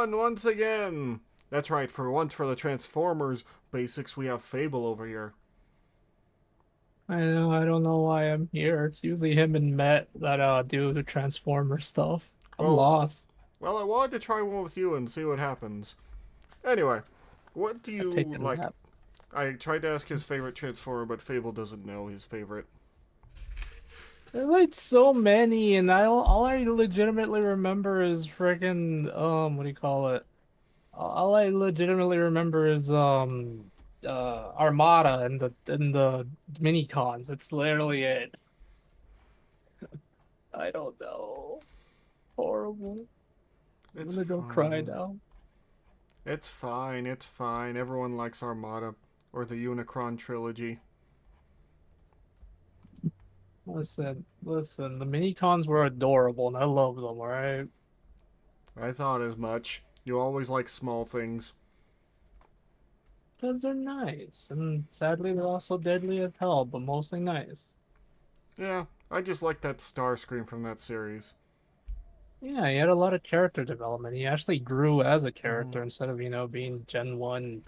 on once again. That's right, for once for the Transformers basics, we have Fable over here. I know, I don't know why I'm here. It's usually him and Matt that do the Transformer stuff. I'm Well, lost. well, I wanted to try one with you and see what happens. Anyway, what do I you take a like? nap. I tried to ask his favorite Transformer, but Fable doesn't know his favorite. There's like so many, and all I legitimately remember is friggin' what do you call it? All I legitimately remember is Armada and the mini cons. It's literally it. I don't know. Horrible. I'm It's gonna go cry fine. now. It's fine. It's fine. Everyone likes Armada or the Unicron trilogy. Listen, the mini cons were adorable and I love them, alright? I thought as much. You always like small things. Because they're nice. And sadly they're also deadly as hell, but mostly nice. Yeah, I just like that star screen from that series. Yeah, he had a lot of character development. He actually grew as a Hmm character instead of, being Gen 1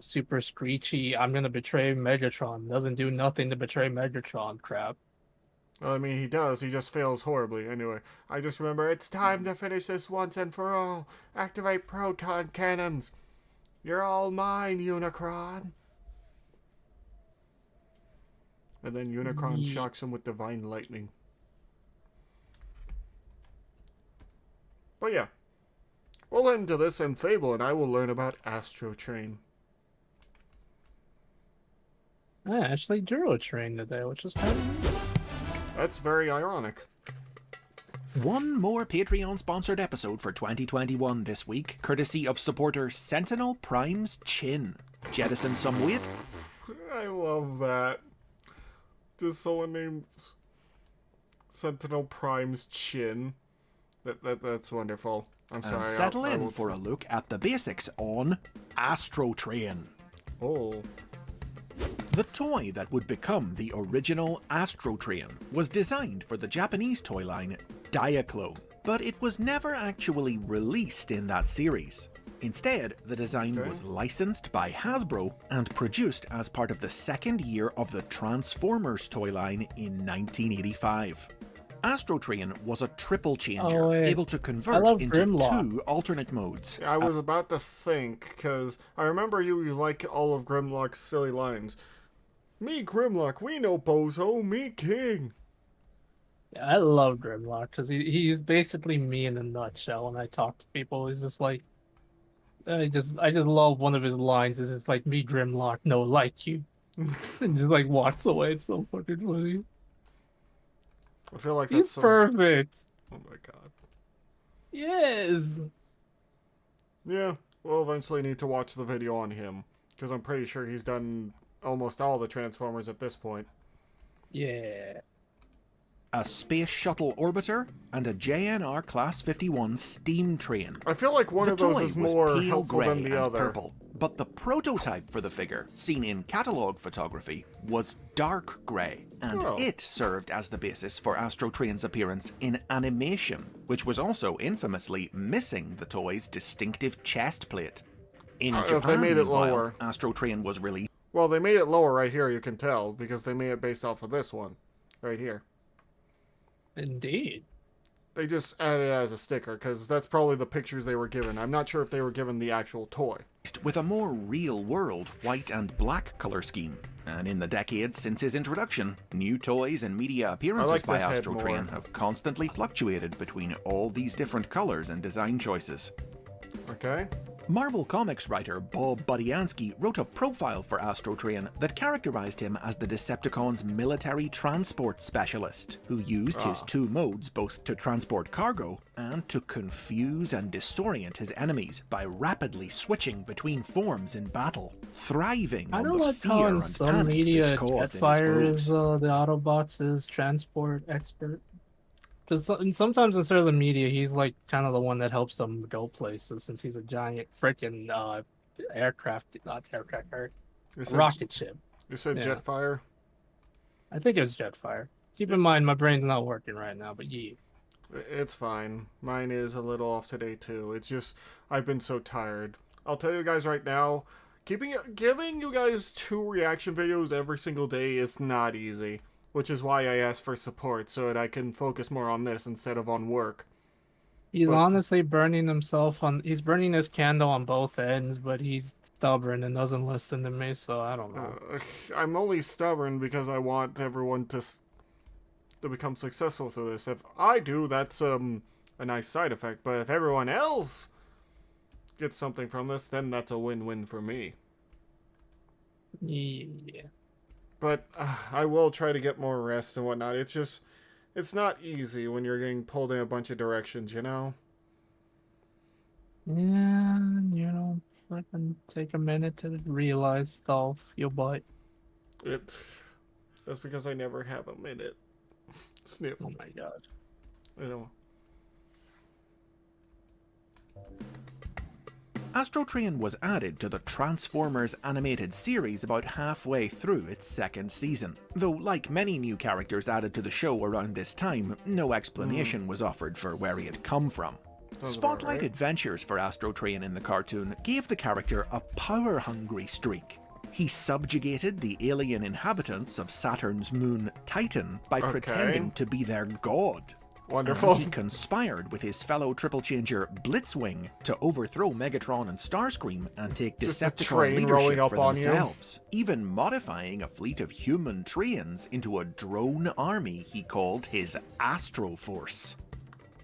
super screechy, I'm gonna betray Megatron. Doesn't do nothing to betray Megatron crap. Well, I mean, he does. He just fails horribly. Anyway, I just remember it's time to finish this once and for all. Activate proton cannons. You're all mine, Unicron. And then Unicron Ye shocks him with divine lightning. But yeah, we'll end to this and Fable, and I will learn about AstroTrain. I actually Duro trained today, which is kind of neat. That's very ironic. One more Patreon-sponsored episode for 2021 this week, courtesy of supporter Sentinel Prime's Chin. Jettison some weight. I love that. Just someone named Sentinel Prime's chin. That's wonderful. I'm And sorry. settle I in won't for a stop. look at the basics on AstroTrain. Oh. The toy that would become the original AstroTrain was designed for the Japanese toy line Diaclone, but it was never actually released in that series. Instead, the design Okay. was licensed by Hasbro and produced as part of the second year of the Transformers toy line in 1985. AstroTrain was a triple changer, Oh wait, able to I convert love into Grimlock. two alternate modes. I was about to think, because I remember you like all of Grimlock's silly lines. Me, Grimlock, we know Bozo, me, King. Yeah, I love Grimlock because he's basically me in a nutshell. When I talk to people, he's just like I just love one of his lines. Is it's like me Grimlock, no like you, and just like walks away. It's so fucking funny. I feel like that's He's some. perfect. Oh my god. Yes. Yeah, we'll eventually need to watch the video on him, because I'm pretty sure he's done almost all the Transformers at this point. Yeah. A space shuttle orbiter, and a JNR Class 51 steam train. I feel like one The of those toy is was more pale helpful than grey the and other. purple, but the prototype for the figure, seen in catalogue photography, was dark grey, and Oh. it served as the basis for AstroTrain's appearance in animation, which was also infamously missing the toy's distinctive chest plate. In If they Japan, made it meanwhile, lower. AstroTrain was released. Well, they made it lower right here, you can tell, because they made it based off of this one. Right here. Indeed. They just added it as a sticker, because that's probably the pictures they were given. I'm not sure if they were given the actual toy. With a more real-world white and black colour scheme. And in the decades since his introduction, new toys and media appearances like by this head AstroTrain more. have constantly fluctuated between all these different colours and design choices. Okay? Marvel Comics writer Bob Budiansky wrote a profile for AstroTrain that characterized him as the Decepticons' military transport specialist, who used his two modes both to transport cargo and to confuse and disorient his enemies by rapidly switching between forms in battle, thriving I on don't the like how fear in and some panic this media caused in his Jetfire is foes. the Autobots' transport expert. Because sometimes instead of the media, he's like kind of the one that helps them go places since he's a giant freaking aircraft, not aircraft, You said, rocket ship. you said Yeah, Jetfire? I think it was Jetfire. Keep Yep. in mind, my brain's not working right now, but yeah. It's fine. Mine is a little off today too. It's just I've been so tired. I'll tell you guys right now, giving you guys 2 reaction videos every single day is not easy, which is why I asked for support so that I can focus more on this instead of on work. He's But honestly burning himself on. He's burning his candle on both ends, but he's stubborn and doesn't listen to me. So I don't know. I'm only stubborn because I want everyone to become successful through this. If I do, that's a nice side effect. But if everyone else gets something from this, then that's a win-win for me. Yeah. But I will try to get more rest and whatnot. It's just, it's not easy when you're getting pulled in a bunch of directions, you know? Yeah, you know, freaking take a minute to realize stuff, your butt. That's because I never have a minute. Snip. Oh my god. You know. ASTROTRAIN was added to the Transformers animated series about halfway through its 2nd season, though like many new characters added to the show around this time, no explanation was offered for where he had come from. Sounds about Spotlight right. adventures for ASTROTRAIN in the cartoon gave the character a power-hungry streak. He subjugated the alien inhabitants of Saturn's moon Titan by pretending to be their god. Wonderful. And he conspired with his fellow triple changer Blitzwing to overthrow Megatron and Starscream and take Just a Decepticon train rolling leadership up for on you. themselves, even modifying a fleet of human Trains into a drone army he called his Astroforce.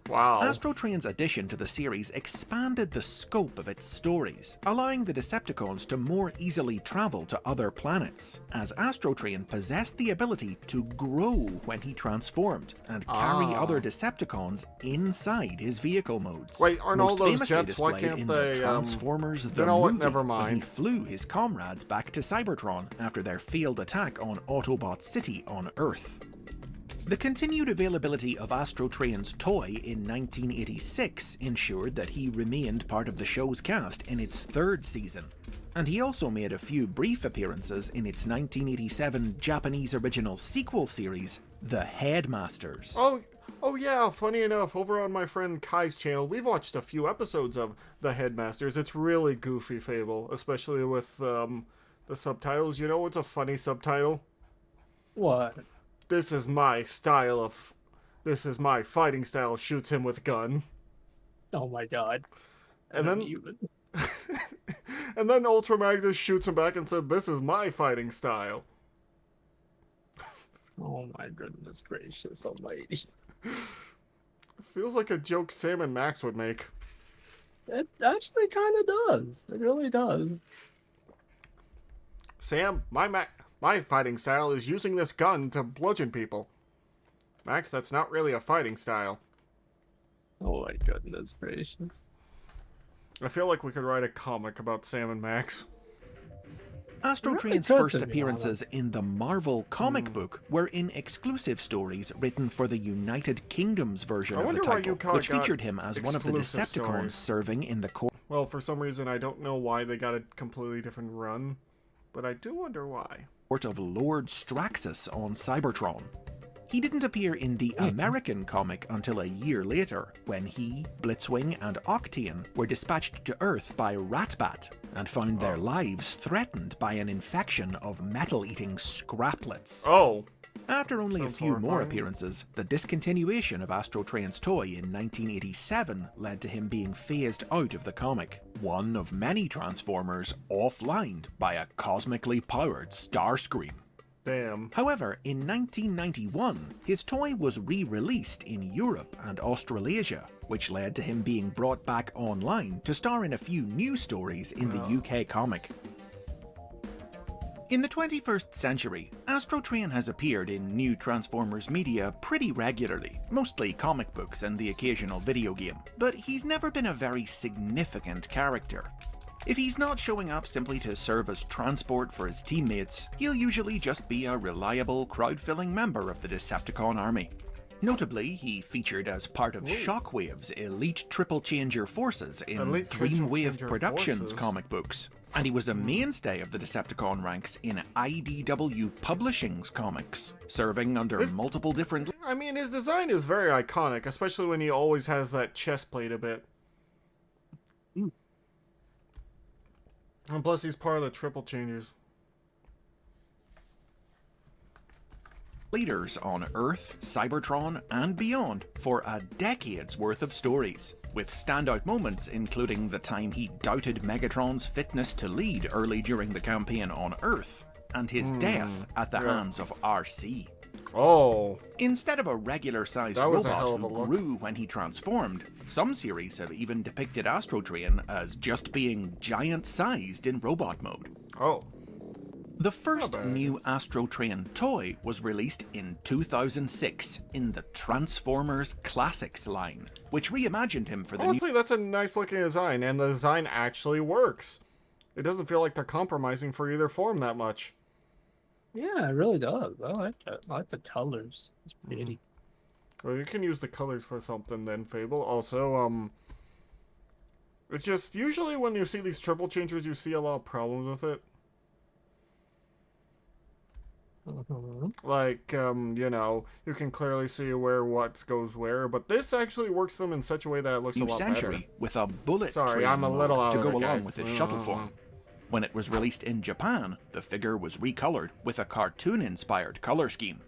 Wow. ASTROTRAIN's addition to the series expanded the scope of its stories, allowing the Decepticons to more easily travel to other planets, as ASTROTRAIN possessed the ability to grow when he transformed and carry other Decepticons inside his vehicle modes. Wait, aren't all Most those famously jets? Why displayed can't in they, the Transformers the you know what, movie, never when he mind. flew his comrades back to Cybertron after their failed attack on Autobot City on Earth. The continued availability of ASTROTRAIN's toy in 1986 ensured that he remained part of the show's cast in its 3rd season, and he also made a few brief appearances in its 1987 Japanese original sequel series, The Headmasters. Oh yeah, funny enough, over on my friend Kai's channel, we've watched a few episodes of The Headmasters. It's really goofy fable, especially with the subtitles. You know what's a funny subtitle? What? This is my fighting style, shoots him with gun. Oh my god. And then Even. and then Ultra Magnus shoots him back and said, this is my fighting style. Oh my goodness gracious almighty. Feels like a joke Sam and Max would make. It actually kind of does. It really does. Sam, my fighting style is using this gun to bludgeon people. Max, that's not really a fighting style. Oh my goodness gracious. I feel like we could write a comic about Sam and Max. ASTROTRAIN's could, first to be appearances in the Marvel comic book were in exclusive stories written for the United Kingdom's version I of the wonder why title, you got which featured him as one of the exclusive Decepticons stories. serving in the court Well, for some reason, I don't know why they got a completely different run, but I do wonder why. of Lord Straxus on Cybertron. He didn't appear in the American comic until a year later, when he, Blitzwing, and Octane were dispatched to Earth by Ratbat and found their lives threatened by an infection of metal-eating scraplets. Oh! After only a Sounds few more horrifying. appearances, the discontinuation of ASTROTRAIN's toy in 1987 led to him being phased out of the comic, one of many Transformers offlined by a cosmically powered Starscream. Damn. However, in 1991, his toy was re-released in Europe and Australasia, which led to him being brought back online to star in a few new stories in the UK comic. In the 21st century, ASTROTRAIN has appeared in new Transformers media pretty regularly, mostly comic books and the occasional video game, but he's never been a very significant character. If he's not showing up simply to serve as transport for his teammates, he'll usually just be a reliable, crowd-filling member of the Decepticon army. Notably, he featured as part of Shockwave's elite triple changer forces in Elite Triple Dreamwave Changer Productions forces? comic books, and he was a mainstay of the Decepticon ranks in IDW Publishing's comics, serving under multiple different... I mean, his design is very iconic, especially when he always has that chest plate a bit. Mm. And plus, he's part of the Triple Changers. leaders on Earth, Cybertron, and beyond for a decade's worth of stories, with standout moments including the time he doubted Megatron's fitness to lead early during the campaign on Earth, and his death at the hands of RC. Oh. Instead of a regular-sized That was a robot hell of who a look. grew when he transformed, some series have even depicted ASTROTRAIN as just being giant-sized in robot mode. Oh. The first bad. new ASTROTRAIN toy was released in 2006 in the Transformers Classics line, which reimagined him for the Honestly, that's a nice looking design, and the design actually works. It doesn't feel like they're compromising for either form that much. Yeah, it really does. I like it. I like the colors. It's pretty. Well, you can use the colors for something then, Fable. Also, it's just, usually when you see these triple changers, you see a lot of problems with it. Like, you know, you can clearly see where what goes where, but this actually works them in such a way that it looks a new lot century better. with a bullet Sorry, train I'm a mode little out to of go it, along guys. with its shuttle form. When it was released in Japan, the figure was recolored with a cartoon-inspired color scheme.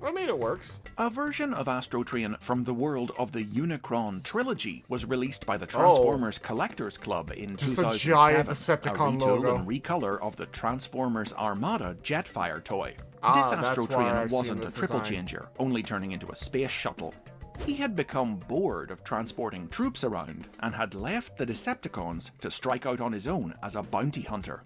I mean, it works. A version of ASTROTRAIN from the world of the Unicron trilogy was released by the Transformers Collectors Club in Just a 2007, giant Decepticon a retool logo. and recolor of the Transformers Armada Jetfire toy. Ah, This that's why ASTROTRAIN I've wasn't seen a this triple design. changer, only turning into a space shuttle. He had become bored of transporting troops around and had left the Decepticons to strike out on his own as a bounty hunter.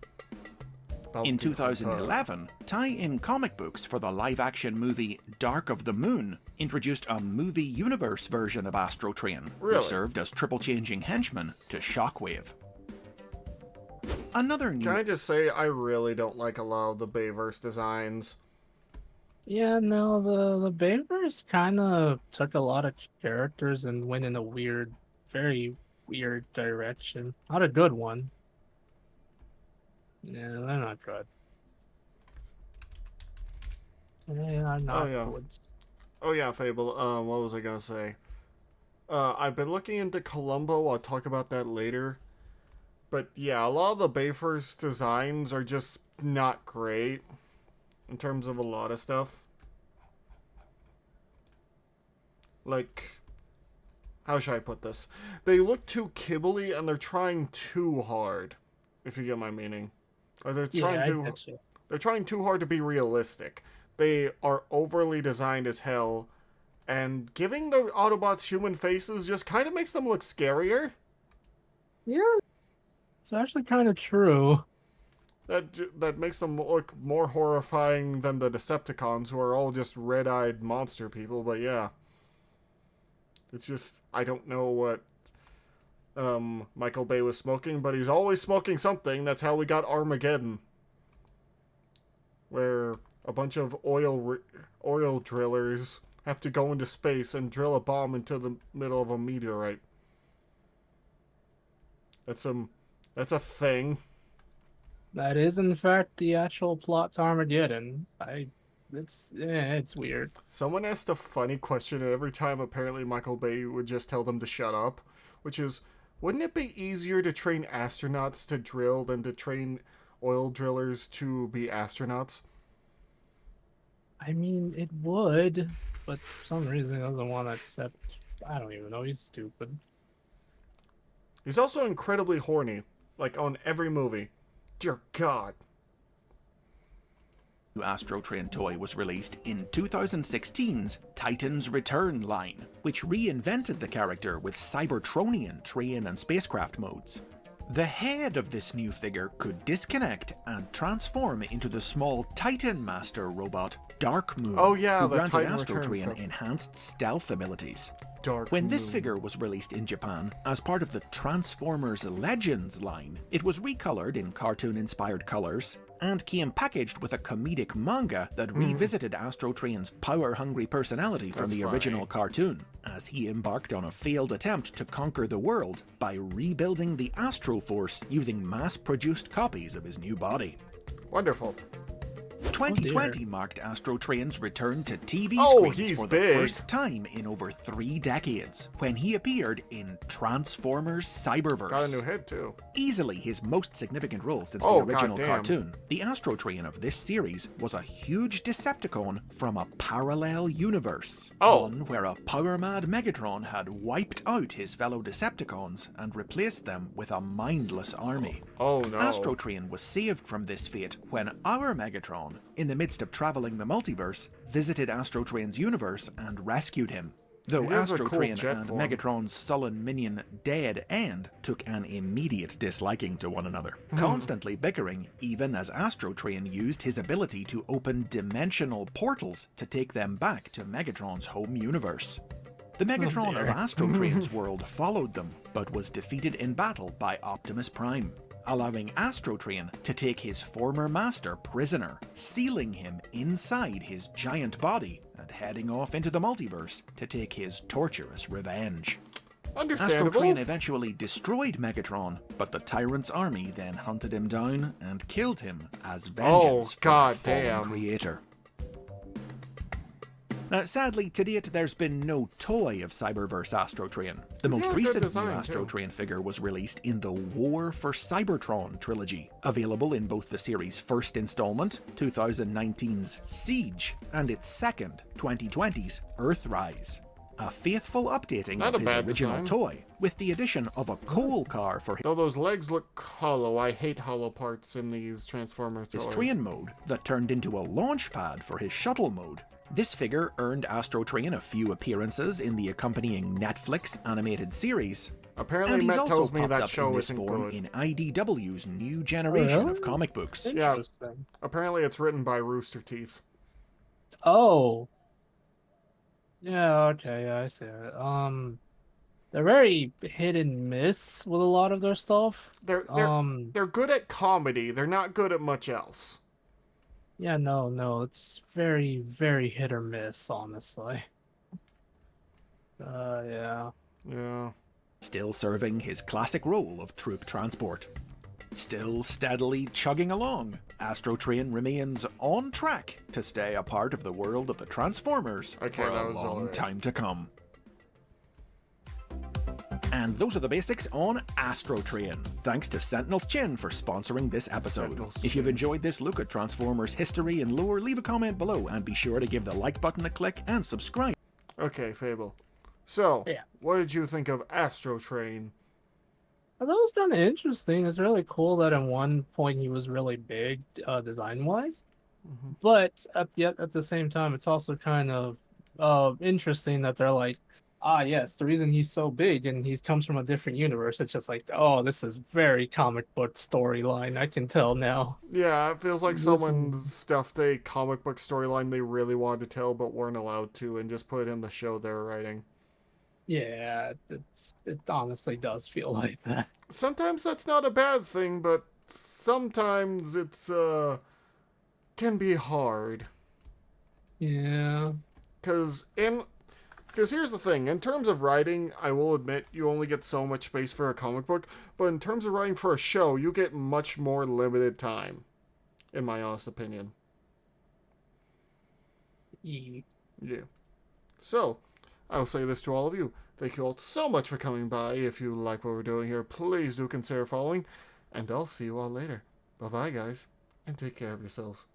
In 2011, tie-in comic books for the live-action movie Dark of the Moon introduced a movie universe version of ASTROTRAIN, Really? who served as triple-changing henchman to Shockwave. Another new... Can I just say, I really don't like a lot of the Bayverse designs. Yeah, no, the Bayverse kind of took a lot of characters and went in a weird, very weird direction. Not a good one. Yeah, they're not good. They are not yeah. good. Oh yeah, Fable, what was I gonna say? I've been looking into Columbo, I'll talk about that later. But yeah, a lot of the Bayverse designs are just not great. In terms of a lot of stuff. Like, how should I put this? They look too kibbly and they're trying too hard. If you get my meaning. Or they're trying Yeah, I to... get you. They're trying too hard to be realistic. They are overly designed as hell, and giving the Autobots human faces just kind of makes them look scarier. Yeah, it's actually kind of true. That makes them look more horrifying than the Decepticons, who are all just red-eyed monster people, but yeah. It's just, I don't know what Michael Bay was smoking, but he's always smoking something. That's how we got Armageddon. Where a bunch of oil drillers have to go into space and drill a bomb into the middle of a meteorite. That's a thing. That is, in fact, the actual plot to Armageddon. It's weird. Someone asked a funny question, and every time apparently Michael Bay would just tell them to shut up, which is, wouldn't it be easier to train astronauts to drill than to train oil drillers to be astronauts? I mean, it would, but for some reason he doesn't want to accept. I don't even know. He's stupid. He's also incredibly horny, like on every movie. Dear God. The ASTROTRAIN toy was released in 2016's Titan's Return line, which reinvented the character with Cybertronian train and spacecraft modes. The head of this new figure could disconnect and transform into the small Titan Master robot Dark Moon, Oh yeah, who the granted Titan Return ASTROTRAIN stuff. enhanced stealth abilities. Dark When this Moon. figure was released in Japan as part of the Transformers Legends line, it was recolored in cartoon-inspired colors and came packaged with a comedic manga that revisited AstroTrain's power-hungry personality from That's the funny. original cartoon, as he embarked on a failed attempt to conquer the world by rebuilding the Astro Force using mass-produced copies of his new body. Wonderful. 2020 marked AstroTrain's return to TV Oh, screens he's for the big. first time in over 3 decades, when he appeared in Transformers Cyberverse. Got a new head, too. Easily his most significant role since Oh, the original goddamn. cartoon, the AstroTrain of this series was a huge Decepticon from a parallel universe. Oh. One where a power-mad Megatron had wiped out his fellow Decepticons and replaced them with a mindless army. Oh, no. AstroTrain was saved from this fate when our Megatron, in the midst of traveling the multiverse, visited AstroTrain's universe and rescued him. Though He has a cool AstroTrain jet and form. Megatron's sullen minion Dead End took an immediate disliking to one another, constantly bickering even as AstroTrain used his ability to open dimensional portals to take them back to Megatron's home universe. The Megatron of dear. AstroTrain's world followed them, but was defeated in battle by Optimus Prime, allowing AstroTrain to take his former master prisoner, sealing him inside his giant body and heading off into the multiverse to take his torturous revenge. Understandable. AstroTrain eventually destroyed Megatron, but the Tyrant's army then hunted him down and killed him as vengeance for their fallen goddamn. creator. Sadly, to date, there's been no toy of Cyberverse AstroTrain. The most got a good recent new design, too. AstroTrain figure was released in the War for Cybertron trilogy, available in both the series' first installment, 2019's Siege, and its second, 2020's Earthrise. A faithful updating Not of a his bad original design. toy, with the addition of a coal car for Though those legs look hollow, I hate hollow parts in these Transformers his toys. train mode that turned into a launch pad for his shuttle mode. This figure earned AstroTrain a few appearances in the accompanying Netflix animated series, Apparently, and he's Matt also tells me popped that up show in this isn't form good. in IDW's new generation really? of comic books. Yeah. Interesting. Apparently, it's written by Rooster Teeth. Oh. Yeah, okay, yeah, I see it. They're very hit and miss with a lot of their stuff. They're good at comedy. They're not good at much else. Yeah, no, it's very, very hit or miss, honestly. Yeah. Yeah. Still serving his classic role of troop transport. Still steadily chugging along, AstroTrain remains on track to stay a part of the world of the Transformers Okay, for that a was long alright. time to come. And those are the basics on AstroTrain. Thanks to Sentinel's Chin for sponsoring this episode. Sentinel's If you've Chin. enjoyed this look at Transformers history and lore, leave a comment below and be sure to give the like button a click and subscribe. Okay, Fable. So, Yeah. what did you think of AstroTrain? Well, that was kind of interesting. It's really cool that at one point he was really big, design-wise. Mhm. But yet at the same time, it's also kind of interesting that they're like, yes, the reason he's so big and he comes from a different universe. It's just like, oh, this is very comic book storyline. I can tell now. Yeah, it feels like This someone is- stuffed a comic book storyline they really wanted to tell but weren't allowed to and just put it in the show they were writing. Yeah, it honestly does feel like that. Sometimes that's not a bad thing, but sometimes it's, can be hard. Yeah. Because here's the thing, in terms of writing, I will admit you only get so much space for a comic book, but in terms of writing for a show, you get much more limited time, in my honest opinion. Yeah. Yeah. So, I'll say this to all of you. Thank you all so much for coming by. If you like what we're doing here, please do consider following, and I'll see you all later. Bye-bye, guys, and take care of yourselves.